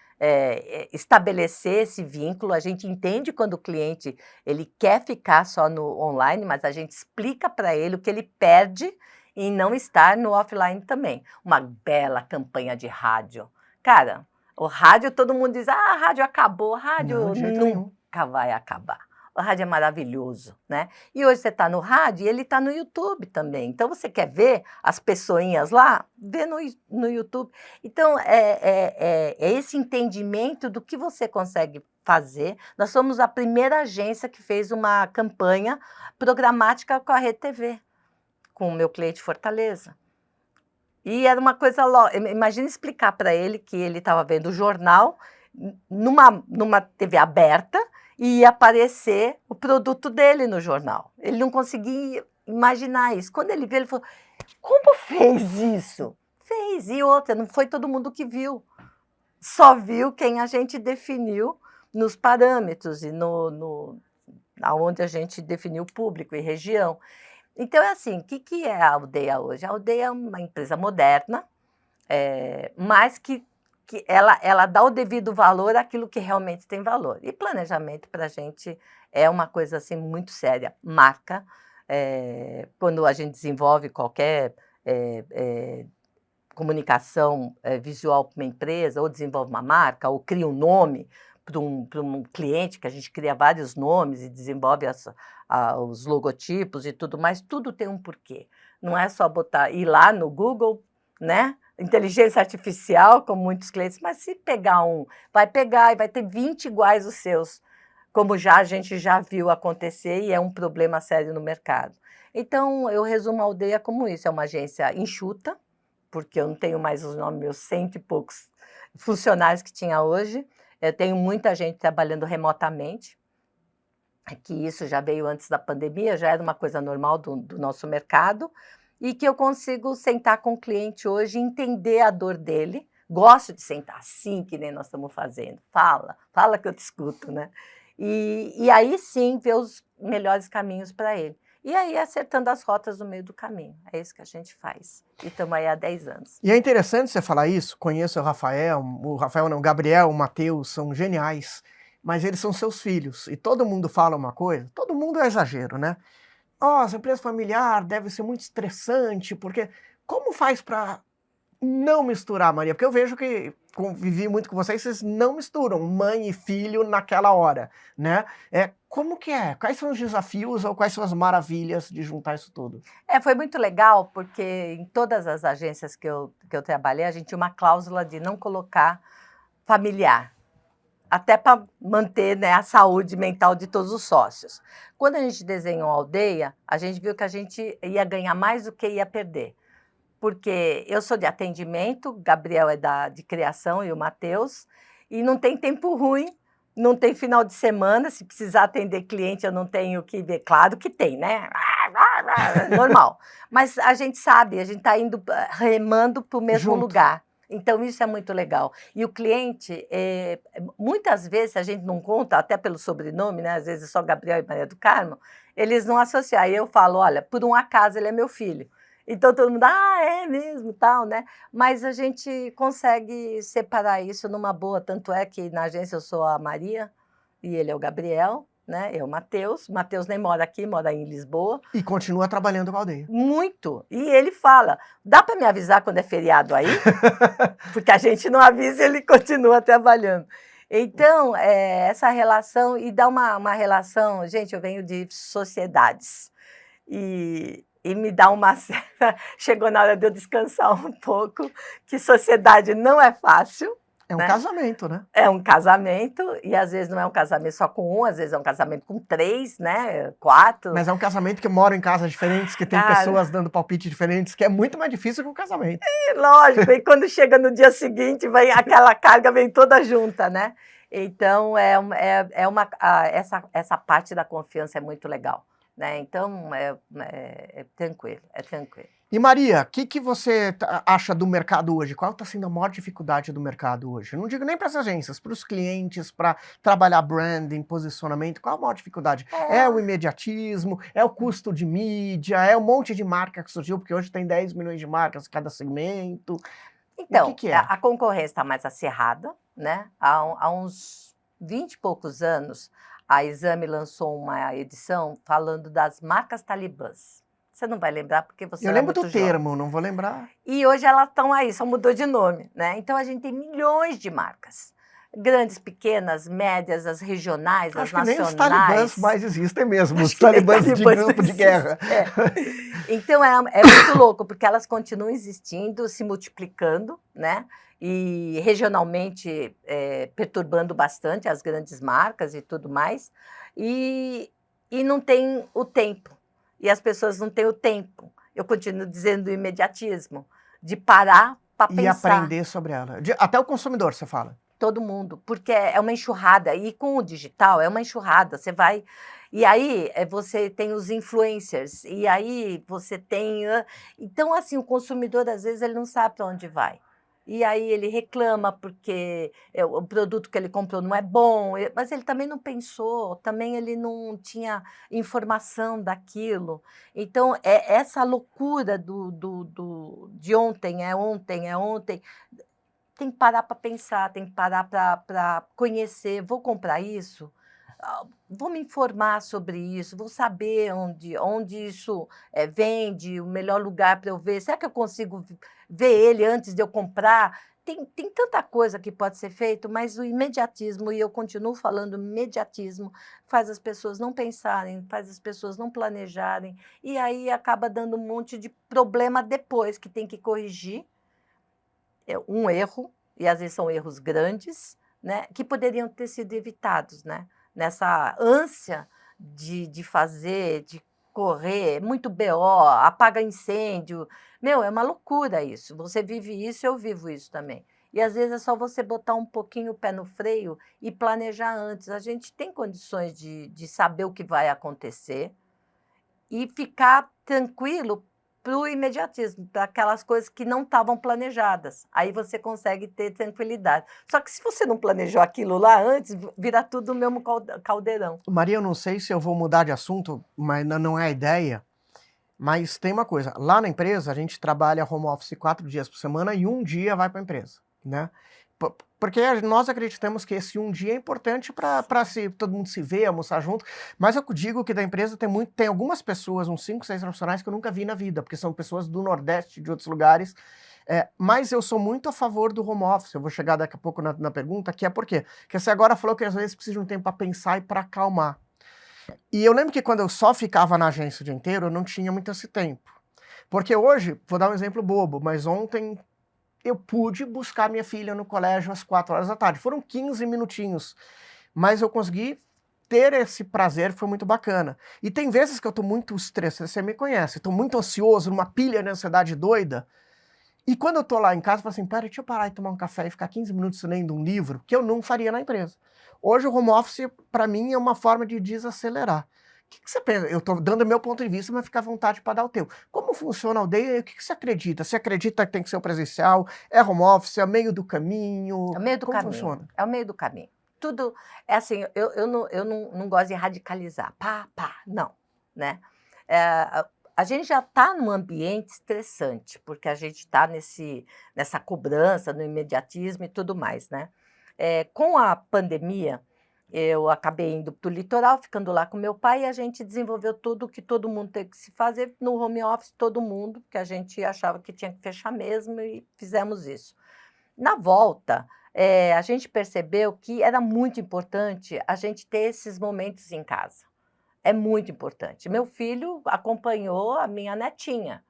[SPEAKER 2] estabelecer esse vínculo. A gente entende quando o cliente ele quer ficar só no online, mas a gente explica para ele o que ele perde em não estar no offline também. Uma bela campanha de rádio. Cara, o rádio, todo mundo diz, a rádio acabou. Rádio
[SPEAKER 1] Não, de jeito nenhum.
[SPEAKER 2] nunca vai acabar. O rádio é maravilhoso, né? E hoje você está no rádio e ele está no YouTube também. Então, você quer ver as pessoinhas lá? Vê no YouTube. Então, é esse entendimento do que você consegue fazer. Nós somos a primeira agência que fez uma campanha programática com a Rede TV, com o meu cliente Fortaleza. E era uma coisa... Imagina explicar para ele que ele estava vendo o jornal numa TV aberta, e ia aparecer o produto dele no jornal. Ele não conseguia imaginar isso. Quando ele viu, ele falou, como fez isso? Fez, e outra, não foi todo mundo que viu. Só viu quem a gente definiu nos parâmetros e onde a gente definiu público e região. Então, é assim, o que é a Aldeia hoje? A Aldeia é uma empresa moderna, mas que ela dá o devido valor àquilo que realmente tem valor. E planejamento, para a gente, é uma coisa assim, muito séria. Marca, quando a gente desenvolve qualquer comunicação visual para uma empresa, ou desenvolve uma marca, ou cria um nome para um cliente, que a gente cria vários nomes e desenvolve os logotipos e tudo mais, tudo tem um porquê. Não é só ir lá no Google, né? Inteligência artificial, como muitos clientes, mas se pegar vai pegar e vai ter 20 iguais os seus, como a gente já viu acontecer, e é um problema sério no mercado. Então, eu resumo a Aldeia como isso, é uma agência enxuta, porque eu não tenho mais os nomes, meus 100 e poucos funcionários que tinha hoje, eu tenho muita gente trabalhando remotamente, que isso já veio antes da pandemia, já era uma coisa normal do nosso mercado, e que eu consigo sentar com o cliente hoje e entender a dor dele. Gosto de sentar assim, que nem nós estamos fazendo. Fala que eu te escuto, né? E aí sim ver os melhores caminhos para ele. E aí acertando as rotas no meio do caminho. É isso que a gente faz. E estamos aí há 10 anos.
[SPEAKER 1] E é interessante você falar isso. Conheço o Gabriel, o Matheus, são geniais, mas eles são seus filhos. E todo mundo fala uma coisa, todo mundo é exagero, né? Nossa, empresa familiar deve ser muito estressante, porque como faz para não misturar, Maria? Porque eu vejo que convivi muito com vocês não misturam mãe e filho naquela hora, né? Como que é? Quais são os desafios ou quais são as maravilhas de juntar isso tudo?
[SPEAKER 2] Foi muito legal, porque em todas as agências que eu trabalhei, a gente tinha uma cláusula de não colocar familiar, até para manter, né, a saúde mental de todos os sócios. Quando a gente desenhou a Aldeia, a gente viu que a gente ia ganhar mais do que ia perder. Porque eu sou de atendimento, o Gabriel é de criação e o Matheus, e não tem tempo ruim, não tem final de semana, se precisar atender cliente eu não tenho que ver, claro que tem, né? Normal. Mas a gente sabe, a gente está indo remando para o mesmo lugar. Então, isso é muito legal. E o cliente, muitas vezes, a gente não conta, até pelo sobrenome, né? Às vezes é só Gabriel e Maria do Carmo, eles não associam. Aí eu falo, olha, por um acaso ele é meu filho. Então, todo mundo, é mesmo, tal, né? Mas a gente consegue separar isso numa boa. Tanto é que na agência eu sou a Maria e ele é o Gabriel, né? Eu, o Matheus. O Matheus nem mora aqui, mora em Lisboa.
[SPEAKER 1] E continua trabalhando com a Aldeia.
[SPEAKER 2] Muito. E ele fala, dá para me avisar quando é feriado aí? Porque a gente não avisa e ele continua trabalhando. Então, essa relação, e dá uma relação... Gente, eu venho de sociedades. E me dá uma certa... Chegou na hora de eu descansar um pouco, que sociedade não é fácil.
[SPEAKER 1] É um casamento, né?
[SPEAKER 2] É um casamento, e às vezes não é um casamento só com um, às vezes é um casamento com 3, né? 4.
[SPEAKER 1] Mas é um casamento que moram em casas diferentes, que tem pessoas dando palpite diferentes, que é muito mais difícil que um casamento.
[SPEAKER 2] Lógico, e quando chega no dia seguinte, aquela carga vem toda junta, né? Então, essa parte da confiança é muito legal, né? Então, é tranquilo, é tranquilo.
[SPEAKER 1] E Maria, o que você acha do mercado hoje? Qual está sendo a maior dificuldade do mercado hoje? Eu não digo nem para as agências, para os clientes, para trabalhar branding, posicionamento. Qual a maior dificuldade? É o imediatismo? É o custo de mídia? É um monte de marca que surgiu, porque hoje tem 10 milhões de marcas em cada segmento?
[SPEAKER 2] Então,
[SPEAKER 1] que é?
[SPEAKER 2] a concorrência está mais acirrada, né? Há uns 20 e poucos anos, a Exame lançou uma edição falando das marcas talibãs. Você não vai lembrar porque você
[SPEAKER 1] Eu
[SPEAKER 2] era
[SPEAKER 1] lembro do
[SPEAKER 2] muito jovem.
[SPEAKER 1] termo, não vou lembrar.
[SPEAKER 2] E hoje elas estão aí, só mudou de nome, né? Então a gente tem milhões de marcas. Grandes, pequenas, médias, as regionais, as
[SPEAKER 1] Acho que nem os talibãs
[SPEAKER 2] nacionais.
[SPEAKER 1] mais existem mesmo, os
[SPEAKER 2] Acho que nem
[SPEAKER 1] talibãs de
[SPEAKER 2] talibãs
[SPEAKER 1] grupo de
[SPEAKER 2] existem.
[SPEAKER 1] guerra.
[SPEAKER 2] Então é muito louco, porque elas continuam existindo, se multiplicando, né? E regionalmente perturbando bastante as grandes marcas e tudo mais. E não tem o tempo. E as pessoas não têm o tempo. Eu continuo dizendo o imediatismo, de parar para
[SPEAKER 1] E
[SPEAKER 2] pensar.
[SPEAKER 1] aprender sobre ela. Até o consumidor, você fala.
[SPEAKER 2] Todo mundo, porque é uma enxurrada. E com o digital é uma enxurrada. Você vai. E aí você tem os influencers, e aí você tem. Então, assim, o consumidor, às vezes, ele não sabe para onde vai. E aí ele reclama porque o produto que ele comprou não é bom, mas ele também não pensou, também ele não tinha informação daquilo. Então, essa loucura de ontem, é ontem. Tem que parar para pensar, tem que parar para conhecer. Vou comprar isso? Vou me informar sobre isso, vou saber onde isso vende, o melhor lugar para eu ver. Será que eu consigo ver ele antes de eu comprar? Tem tanta coisa que pode ser feito, mas o imediatismo, e eu continuo falando imediatismo, faz as pessoas não pensarem, faz as pessoas não planejarem, e aí acaba dando um monte de problema depois que tem que corrigir. Um erro, e às vezes são erros grandes, né, que poderiam ter sido evitados, né? Nessa ânsia de fazer, de correr, muito BO, apaga incêndio. Meu, é uma loucura isso. Você vive isso, eu vivo isso também. E às vezes é só você botar um pouquinho o pé no freio e planejar antes. A gente tem condições de saber o que vai acontecer e ficar tranquilo para o imediatismo, para aquelas coisas que não estavam planejadas. Aí você consegue ter tranquilidade. Só que se você não planejou aquilo lá antes, vira tudo o mesmo caldeirão.
[SPEAKER 1] Maria, eu não sei se eu vou mudar de assunto, mas não é a ideia. Mas tem uma coisa, lá na empresa a gente trabalha home office 4 dias por semana e um dia vai para a empresa, né? Porque nós acreditamos que esse um dia é importante para todo mundo se ver, almoçar junto. Mas eu digo que da empresa tem algumas pessoas, uns 5, 6 profissionais que eu nunca vi na vida, porque são pessoas do Nordeste, de outros lugares. Mas eu sou muito a favor do home office. Eu vou chegar daqui a pouco na pergunta, que é por quê? Porque você agora falou que às vezes precisa de um tempo para pensar e para acalmar. E eu lembro que quando eu só ficava na agência o dia inteiro, eu não tinha muito esse tempo. Porque hoje, vou dar um exemplo bobo, mas ontem eu pude buscar minha filha no colégio às 4 horas da tarde. Foram 15 minutinhos, mas eu consegui ter esse prazer, foi muito bacana. E tem vezes que eu tô muito estressado, você me conhece, tô muito ansioso, numa pilha de ansiedade doida, e quando eu tô lá em casa, eu falo assim, pera, deixa eu parar e tomar um café e ficar 15 minutos lendo um livro, que eu não faria na empresa. Hoje o home office, para mim, é uma forma de desacelerar. O que você pensa? Eu estou dando o meu ponto de vista, mas fica à vontade para dar o teu. Como funciona a aldeia? O que você acredita? Você acredita que tem que ser o presencial? É home office? É meio do caminho?
[SPEAKER 2] É o meio do
[SPEAKER 1] Como
[SPEAKER 2] caminho.
[SPEAKER 1] funciona?
[SPEAKER 2] É o meio do caminho. Tudo é assim, eu não gosto de radicalizar. Pá, não, né? A gente já está num ambiente estressante, porque a gente está nessa cobrança, no imediatismo e tudo mais, né? Com a pandemia, eu acabei indo para o litoral, ficando lá com meu pai, e a gente desenvolveu tudo que todo mundo tem que se fazer no home office, todo mundo, porque a gente achava que tinha que fechar mesmo, e fizemos isso. Na volta, a gente percebeu que era muito importante a gente ter esses momentos em casa. É muito importante. Meu filho acompanhou a minha netinha.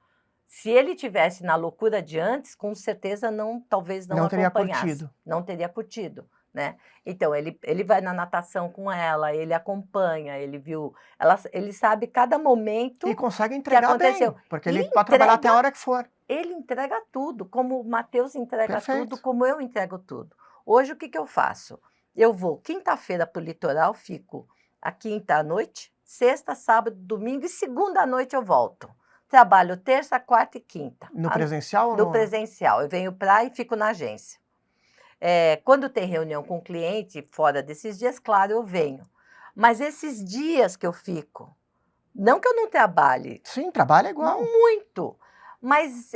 [SPEAKER 2] Se ele tivesse na loucura de antes, com certeza talvez não
[SPEAKER 1] Não teria
[SPEAKER 2] acompanhasse.
[SPEAKER 1] curtido.
[SPEAKER 2] Não teria curtido, né? Então, ele vai na natação com ela, ele acompanha, ele viu, ele sabe cada momento
[SPEAKER 1] E consegue
[SPEAKER 2] que
[SPEAKER 1] entregar
[SPEAKER 2] aconteceu.
[SPEAKER 1] bem, porque
[SPEAKER 2] E
[SPEAKER 1] ele pode trabalhar até a hora que for.
[SPEAKER 2] ele entrega tudo, como o Matheus entrega
[SPEAKER 1] Perfeito.
[SPEAKER 2] tudo, como eu entrego tudo. Hoje, o que eu faço? Eu vou quinta-feira para o litoral, fico a quinta à noite, sexta, sábado, domingo e segunda à noite eu volto. Trabalho terça, quarta e quinta.
[SPEAKER 1] No presencial ou no...
[SPEAKER 2] No presencial. Eu venho para e fico na agência. Quando tem reunião com o cliente, fora desses dias, claro, eu venho. Mas esses dias que eu fico, não que eu não trabalhe.
[SPEAKER 1] Sim, trabalha igual.
[SPEAKER 2] Muito. Mas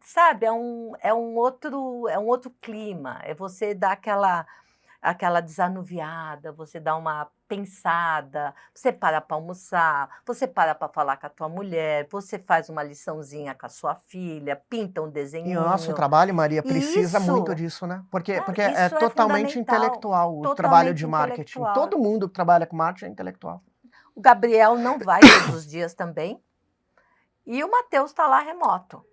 [SPEAKER 2] sabe, é um outro clima. É você dar aquela desanuviada, você dá uma pensada, você para almoçar, você para falar com a tua mulher, você faz uma liçãozinha com a sua filha, pinta um
[SPEAKER 1] E o nosso
[SPEAKER 2] desenhinho.
[SPEAKER 1] trabalho, Maria,
[SPEAKER 2] E
[SPEAKER 1] precisa muito
[SPEAKER 2] isso,
[SPEAKER 1] disso, né? Porque é
[SPEAKER 2] isso é
[SPEAKER 1] totalmente
[SPEAKER 2] fundamental,
[SPEAKER 1] intelectual o trabalho
[SPEAKER 2] totalmente
[SPEAKER 1] de marketing.
[SPEAKER 2] intelectual.
[SPEAKER 1] Todo mundo que trabalha com marketing é intelectual.
[SPEAKER 2] O Gabriel não vai todos os dias também, e o Matheus está lá remoto.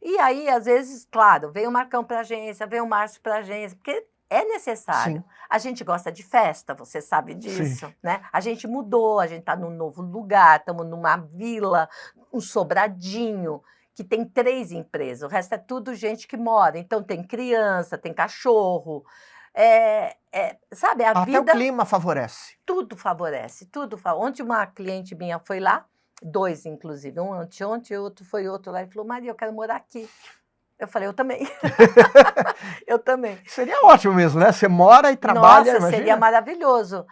[SPEAKER 2] E aí, às vezes, claro, vem o Marcão para a agência, vem o Márcio para a agência, porque é necessário.
[SPEAKER 1] Sim.
[SPEAKER 2] A gente gosta de festa, você sabe
[SPEAKER 1] Sim.
[SPEAKER 2] disso, né? A gente mudou, a gente está num novo lugar, estamos numa vila, um sobradinho, que tem 3 empresas, o resto é tudo gente que mora. Então, tem criança, tem cachorro, sabe, a
[SPEAKER 1] Até o
[SPEAKER 2] vida,
[SPEAKER 1] clima favorece.
[SPEAKER 2] tudo favorece, tudo favorece. Ontem uma cliente minha foi lá, 2 inclusive, um anteontem, outro foi outro lá, e falou, Maria, eu quero morar aqui. Eu falei, eu também. Eu também.
[SPEAKER 1] Seria ótimo mesmo, né? Você mora e trabalha,
[SPEAKER 2] Nossa,
[SPEAKER 1] imagina.
[SPEAKER 2] seria maravilhoso.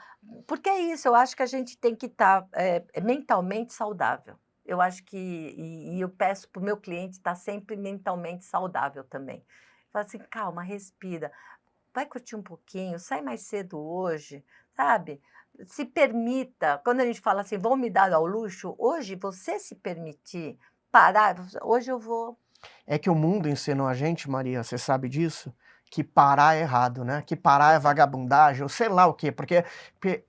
[SPEAKER 2] Porque é isso, eu acho que a gente tem que estar mentalmente saudável. Eu acho que, e eu peço para o meu cliente estar sempre mentalmente saudável também. Fala assim, calma, respira, vai curtir um pouquinho, sai mais cedo hoje, sabe? Se permita, quando a gente fala assim, vou me dar ao luxo, hoje você se permitir parar, hoje eu vou.
[SPEAKER 1] É que o mundo ensinou a gente, Maria, você sabe disso? Que parar é errado, né? Que parar é vagabundagem, ou sei lá o quê. Porque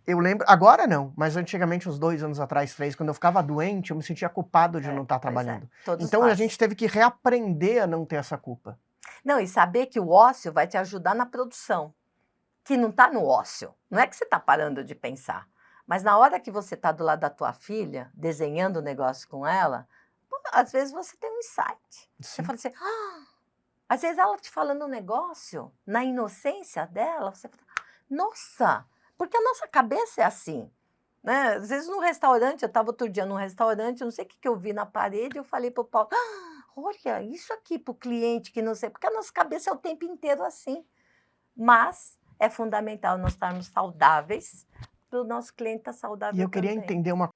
[SPEAKER 1] eu lembro, agora não, mas antigamente, uns 2 anos atrás, 3, quando eu ficava doente, eu me sentia culpado de não estar
[SPEAKER 2] Pois é,
[SPEAKER 1] trabalhando.
[SPEAKER 2] todos
[SPEAKER 1] Então a
[SPEAKER 2] nós.
[SPEAKER 1] gente teve que reaprender a não ter essa culpa.
[SPEAKER 2] Não, e saber que o ócio vai te ajudar na produção, que não está no ócio. Não é que você está parando de pensar, mas na hora que você está do lado da tua filha, desenhando o negócio com ela, às vezes você tem um insight. Você
[SPEAKER 1] Sim.
[SPEAKER 2] fala assim, às vezes ela te falando um negócio, na inocência dela, você fala, nossa, porque a nossa cabeça é assim. Né? Às vezes no restaurante, eu estava outro dia num restaurante, não sei o que eu vi na parede, eu falei para o Paulo, olha, isso aqui para o cliente que não sei, porque a nossa cabeça é o tempo inteiro assim. Mas é fundamental nós estarmos saudáveis para o nosso cliente estar saudável
[SPEAKER 1] E eu queria
[SPEAKER 2] também.
[SPEAKER 1] entender uma.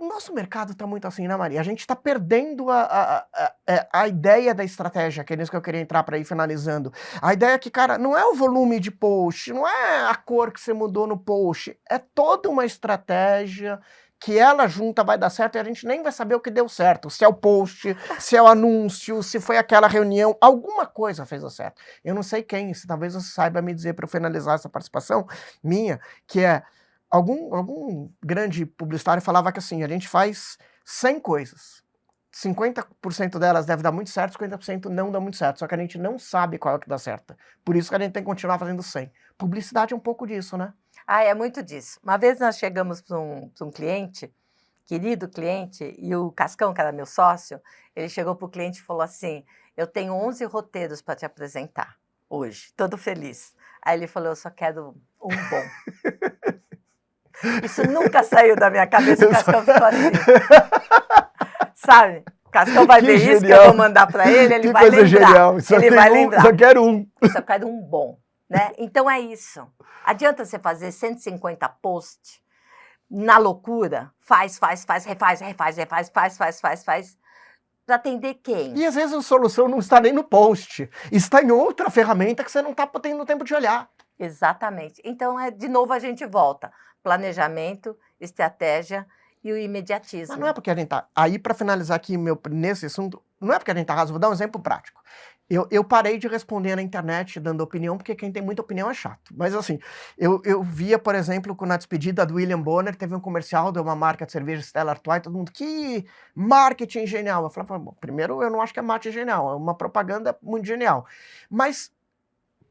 [SPEAKER 1] O nosso mercado está muito assim, né, Maria? A gente está perdendo a ideia da estratégia, que é nisso que eu queria entrar para ir finalizando. A ideia é que, cara, não é o volume de post, não é a cor que você mudou no post, é toda uma estratégia que ela junta vai dar certo e a gente nem vai saber o que deu certo. Se é o post, se é o anúncio, se foi aquela reunião, alguma coisa fez dar certo. Eu não sei quem, se talvez você saiba me dizer para eu finalizar essa participação minha, que é algum grande publicitário falava que assim, a gente faz 100 coisas. 50% delas deve dar muito certo, 50% não dá muito certo. Só que a gente não sabe qual é que dá certo. Por isso que a gente tem que continuar fazendo 100. Publicidade é um pouco disso, né?
[SPEAKER 2] É muito disso. Uma vez nós chegamos para um cliente, querido cliente, e o Cascão, que era meu sócio, ele chegou para o cliente e falou assim, eu tenho 11 roteiros para te apresentar hoje, todo feliz. Aí ele falou, eu só quero um bom. Isso nunca saiu da minha cabeça, o Cascão ficou assim. Sabe? O Cascão vai ver isso que eu vou mandar para ele, ele vai lembrar.
[SPEAKER 1] Genial.
[SPEAKER 2] Ele vai lembrar.
[SPEAKER 1] Só quero um.
[SPEAKER 2] Eu só quero um bom. Né? Então é isso. Adianta você fazer 150 posts na loucura, faz, para atender quem?
[SPEAKER 1] E às vezes a solução não está nem no post, está em outra ferramenta que você não está tendo tempo de olhar.
[SPEAKER 2] Exatamente. Então, de novo, a gente volta. Planejamento, estratégia e o imediatismo.
[SPEAKER 1] Mas não é porque a gente tá... Aí, para finalizar aqui nesse assunto, não é porque a gente tá raso. Vou dar um exemplo prático. Eu parei de responder na internet dando opinião, porque quem tem muita opinião é chato. Mas assim, eu via, por exemplo, na despedida do William Bonner, teve um comercial de uma marca de cerveja, Stella Artois, todo mundo, que marketing genial. Eu falei, bom, primeiro, eu não acho que é marketing genial, é uma propaganda muito genial. Mas,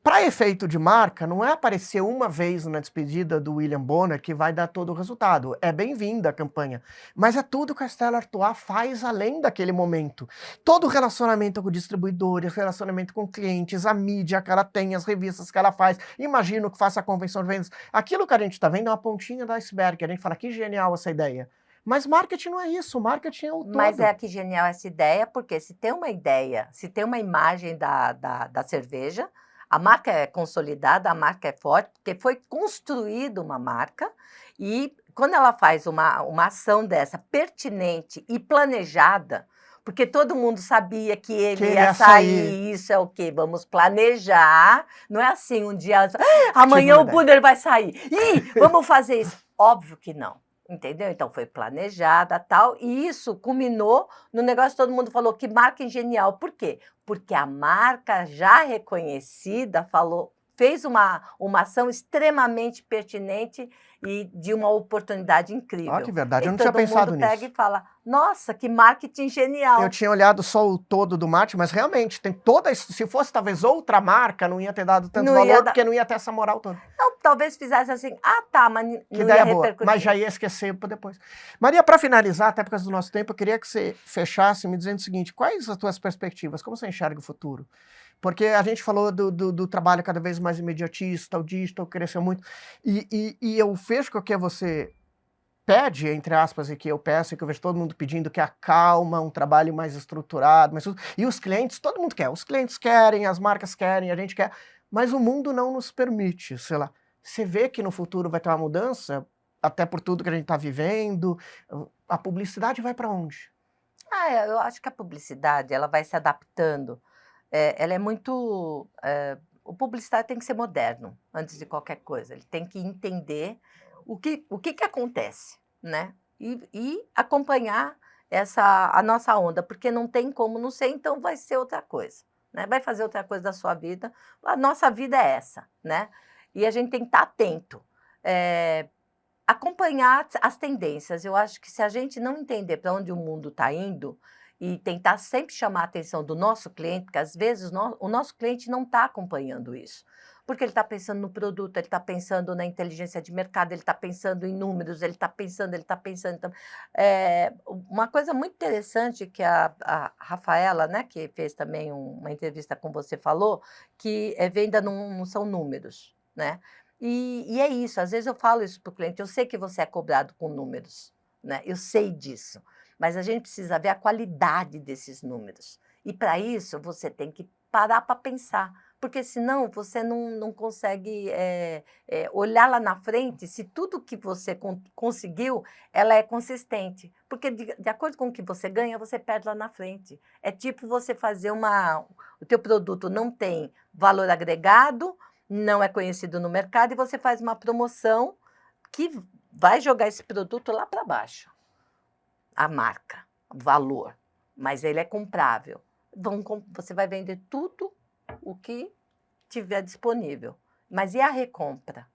[SPEAKER 1] para efeito de marca, não é aparecer uma vez na despedida do William Bonner que vai dar todo o resultado. É bem-vinda a campanha. Mas é tudo que a Stella Artois faz além daquele momento. Todo o relacionamento com distribuidores, relacionamento com clientes, a mídia que ela tem, as revistas que ela faz. Imagino que faça a convenção de vendas. Aquilo que a gente está vendo é uma pontinha do iceberg. A gente fala, que genial essa ideia. Mas marketing não é isso, marketing é o todo.
[SPEAKER 2] Mas é que genial essa ideia, porque se tem uma ideia, se tem uma imagem da cerveja, a marca é consolidada, a marca é forte, porque foi construída uma marca e quando ela faz uma ação dessa pertinente e planejada, Porque todo mundo sabia que ele
[SPEAKER 1] ele
[SPEAKER 2] ia
[SPEAKER 1] ia
[SPEAKER 2] sair.
[SPEAKER 1] sair.
[SPEAKER 2] Isso é o quê? Vamos planejar. Não é assim um dia antes, amanhã
[SPEAKER 1] uma
[SPEAKER 2] o Gunnar vai sair. Ih, vamos fazer isso. Óbvio que não. Entendeu? Então foi planejada tal. E isso culminou no negócio que todo mundo falou que marca genial. Por quê? Porque a marca já reconhecida fez uma ação extremamente pertinente e de uma oportunidade
[SPEAKER 1] Ó,
[SPEAKER 2] incrível.
[SPEAKER 1] que verdade,
[SPEAKER 2] E
[SPEAKER 1] eu não tinha
[SPEAKER 2] todo
[SPEAKER 1] pensado
[SPEAKER 2] mundo pega
[SPEAKER 1] nisso.
[SPEAKER 2] e fala, nossa, que marketing genial.
[SPEAKER 1] Eu tinha olhado só o todo do marketing, mas realmente tem toda. Se fosse talvez outra marca, não ia ter dado tanto
[SPEAKER 2] Não ia
[SPEAKER 1] valor,
[SPEAKER 2] dar-
[SPEAKER 1] porque não ia ter essa moral toda.
[SPEAKER 2] Não, talvez fizesse assim, tá, mas
[SPEAKER 1] Que
[SPEAKER 2] não
[SPEAKER 1] ideia
[SPEAKER 2] ia
[SPEAKER 1] boa,
[SPEAKER 2] repercutir.
[SPEAKER 1] mas já ia esquecer para depois. Maria, para finalizar, até por causa do nosso tempo, eu queria que você fechasse me dizendo o seguinte: quais as tuas perspectivas? Como você enxerga o futuro? Porque a gente falou do trabalho cada vez mais imediatista, o digital cresceu muito, e eu vejo que o que você pede, entre aspas, e que eu peço, e que eu vejo todo mundo pedindo, que é a calma, um trabalho mais estruturado, e os clientes, todo mundo quer, os clientes querem, as marcas querem, a gente quer, mas o mundo não nos permite, sei lá. Você vê que no futuro vai ter uma mudança, até por tudo que a gente está vivendo, a publicidade vai para onde?
[SPEAKER 2] Eu acho que a publicidade ela vai se adaptando. Ela é muito. O publicitário tem que ser moderno antes de qualquer coisa. Ele tem que entender o que acontece, né? E acompanhar a nossa onda, porque não tem como não ser, então vai ser outra coisa, né? Vai fazer outra coisa da sua vida. A nossa vida é essa, né? E a gente tem que estar atento. Acompanhar as tendências. Eu acho que se a gente não entender para onde o mundo está indo e tentar sempre chamar a atenção do nosso cliente, porque às vezes o nosso cliente não está acompanhando isso, porque ele está pensando no produto, ele está pensando na inteligência de mercado, ele está pensando em números, ele está pensando. Uma coisa muito interessante que a Rafaela, né, que fez também uma entrevista com você, falou, que venda não são números, né? E é isso, às vezes eu falo isso para o cliente, eu sei que você é cobrado com números, né? Eu sei disso, mas a gente precisa ver a qualidade desses números. E para isso você tem que parar para pensar, porque senão você não consegue olhar lá na frente se tudo que você conseguiu, ela é consistente. Porque de acordo com o que você ganha, você perde lá na frente. É tipo você fazer o teu produto não tem valor agregado, não é conhecido no mercado e você faz uma promoção que vai jogar esse produto lá para baixo. A marca, o valor, mas ele é comprável. Você vai vender tudo o que tiver disponível. Mas e a recompra?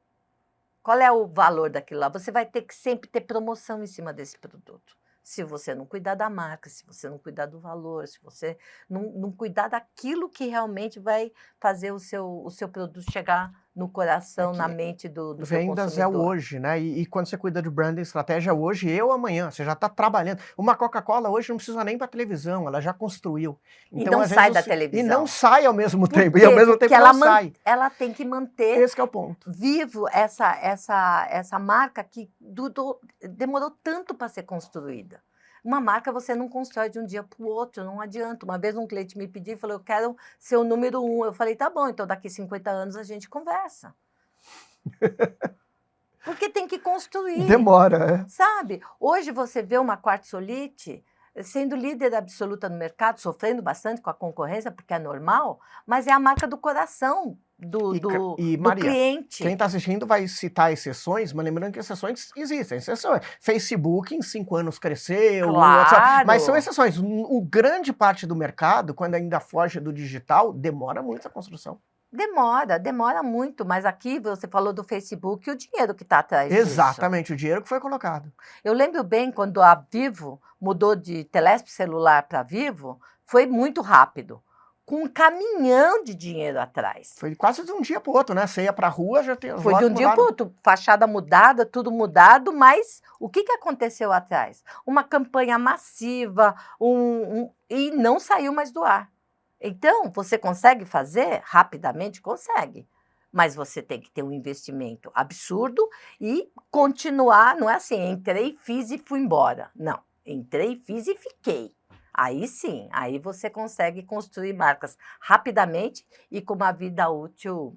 [SPEAKER 2] Qual é o valor daquilo lá? Você vai ter que sempre ter promoção em cima desse produto. Se você não cuidar da marca, se você não cuidar do valor, se você não cuidar daquilo que realmente vai fazer o seu produto chegar no coração, na mente do seu
[SPEAKER 1] Vendas é o
[SPEAKER 2] consumidor.
[SPEAKER 1] hoje, né? E quando você cuida de branding, estratégia hoje, amanhã, você já está trabalhando. Uma Coca-Cola hoje não precisa nem para televisão, ela já construiu.
[SPEAKER 2] E
[SPEAKER 1] Então,
[SPEAKER 2] não
[SPEAKER 1] às
[SPEAKER 2] sai
[SPEAKER 1] vezes,
[SPEAKER 2] da
[SPEAKER 1] e
[SPEAKER 2] televisão.
[SPEAKER 1] não sai ao mesmo
[SPEAKER 2] Por
[SPEAKER 1] tempo, e
[SPEAKER 2] quê?
[SPEAKER 1] ao mesmo
[SPEAKER 2] Porque
[SPEAKER 1] tempo não sai.
[SPEAKER 2] ela tem que manter
[SPEAKER 1] Esse que é o ponto.
[SPEAKER 2] vivo essa marca que demorou tanto para ser construída. Uma marca você não constrói de um dia para o outro, não adianta. Uma vez um cliente me pediu e falou, eu quero ser o número 1. Eu falei, tá bom, então daqui 50 anos a gente conversa. Porque tem que construir.
[SPEAKER 1] Demora,
[SPEAKER 2] Sabe? Hoje você vê uma Quartzolite sendo líder absoluta no mercado, sofrendo bastante com a concorrência, porque é normal, mas é a marca do coração do
[SPEAKER 1] Maria,
[SPEAKER 2] cliente.
[SPEAKER 1] quem está assistindo vai citar exceções, mas lembrando que exceções existem. Exceções. Facebook em 5 anos cresceu,
[SPEAKER 2] Claro.
[SPEAKER 1] mas são exceções. O grande parte do mercado, quando ainda foge do digital, demora muito a construção.
[SPEAKER 2] Demora muito, mas aqui você falou do Facebook e o dinheiro que está atrás disso.
[SPEAKER 1] Exatamente, o dinheiro que foi colocado.
[SPEAKER 2] Eu lembro bem quando a Vivo mudou de telespe celular para Vivo, foi muito rápido, com um caminhão de dinheiro atrás.
[SPEAKER 1] Foi quase de um dia para o outro, né? Você ia para a rua, já tem as
[SPEAKER 2] Foi de
[SPEAKER 1] lojas
[SPEAKER 2] um dia para o outro, fachada mudada, tudo mudado, mas o que aconteceu atrás? Uma campanha massiva e não saiu mais do ar. Então, você consegue fazer rapidamente? Consegue. Mas você tem que ter um investimento absurdo e continuar, não é assim, entrei, fiz e fui embora. Não, entrei, fiz e fiquei. Aí sim, aí você consegue construir marcas rapidamente e com uma vida útil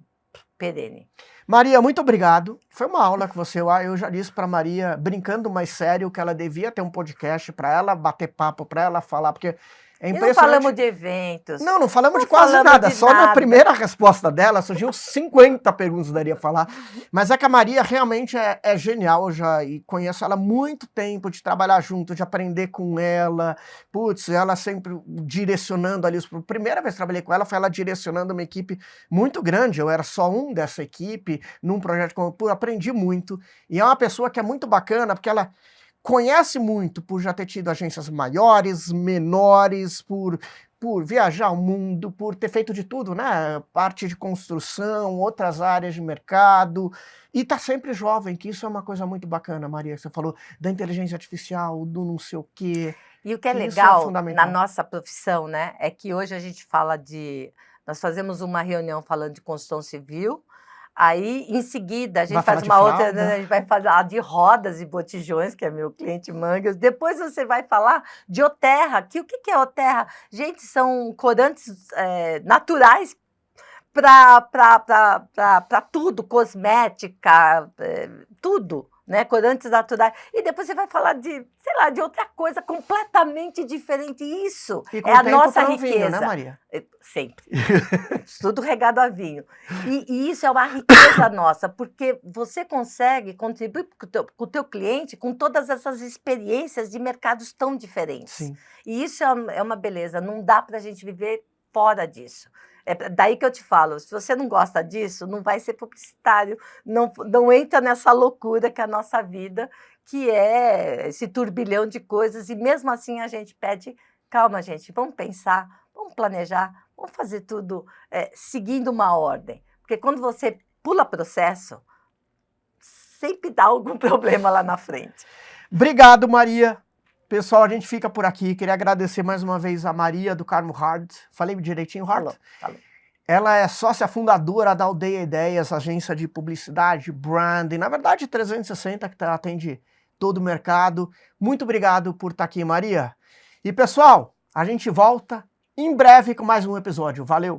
[SPEAKER 2] perene.
[SPEAKER 1] Maria, muito obrigado. Foi uma aula com você. Eu já disse para Maria, brincando mais sério, que ela devia ter um podcast para ela bater papo, para ela falar, porque É
[SPEAKER 2] E não
[SPEAKER 1] impressionante.
[SPEAKER 2] falamos de eventos.
[SPEAKER 1] Não falamos
[SPEAKER 2] Não
[SPEAKER 1] de quase
[SPEAKER 2] falamos
[SPEAKER 1] nada.
[SPEAKER 2] de
[SPEAKER 1] Só na
[SPEAKER 2] nada.
[SPEAKER 1] primeira resposta dela surgiu 50 perguntas, daria a falar. Mas é que a Maria realmente é genial já, e conheço ela há muito tempo, de trabalhar junto, de aprender com ela. Putz, ela sempre direcionando ali. Primeira vez que trabalhei com ela foi ela direcionando uma equipe muito grande. Eu era só um dessa equipe, num projeto como aprendi muito. E é uma pessoa que é muito bacana, porque ela conhece muito por já ter tido agências maiores, menores, por viajar o mundo, por ter feito de tudo, né? Parte de construção, outras áreas de mercado, e tá sempre jovem, que isso é uma coisa muito bacana, Maria, que você falou da inteligência artificial, do não sei o quê.
[SPEAKER 2] E o que é
[SPEAKER 1] Isso é
[SPEAKER 2] legal na
[SPEAKER 1] fundamental.
[SPEAKER 2] nossa profissão, né, é que hoje a gente fala de... Nós fazemos uma reunião falando de construção civil, aí em seguida a gente
[SPEAKER 1] Vai
[SPEAKER 2] faz
[SPEAKER 1] falar de
[SPEAKER 2] uma outra,
[SPEAKER 1] fralda?
[SPEAKER 2] né, a gente vai falar de rodas e botijões, que é meu cliente Mangas. Depois você vai falar de Oterra, que o que é Oterra? Gente, são corantes naturais para tudo, cosmética, tudo, né? Corantes naturais. E depois você vai falar de, sei lá, de outra coisa completamente diferente. Isso
[SPEAKER 1] E com
[SPEAKER 2] é a
[SPEAKER 1] o tempo
[SPEAKER 2] nossa
[SPEAKER 1] pra um
[SPEAKER 2] riqueza.
[SPEAKER 1] vinho, né, Maria?
[SPEAKER 2] Sempre. Tudo regado a vinho. E isso é uma riqueza nossa, porque você consegue contribuir com o teu cliente com todas essas experiências de mercados tão diferentes.
[SPEAKER 1] Sim.
[SPEAKER 2] E isso é uma beleza, não dá para a gente viver fora disso. É daí que eu te falo, se você não gosta disso, não vai ser publicitário, não entra nessa loucura que é a nossa vida, que é esse turbilhão de coisas, e mesmo assim a gente pede, calma gente, vamos pensar, vamos planejar, vamos fazer tudo seguindo uma ordem. Porque quando você pula processo, sempre dá algum problema lá na frente.
[SPEAKER 1] Obrigado, Maria. Pessoal, a gente fica por aqui. Queria agradecer mais uma vez a Maria do Carmo Hard. Falei direitinho, Hard?
[SPEAKER 2] Falou.
[SPEAKER 1] Ela é sócia fundadora da Aldeia Ideias, agência de publicidade, branding, na verdade 360, que atende todo o mercado. Muito obrigado por estar aqui, Maria. E pessoal, a gente volta em breve com mais um episódio. Valeu!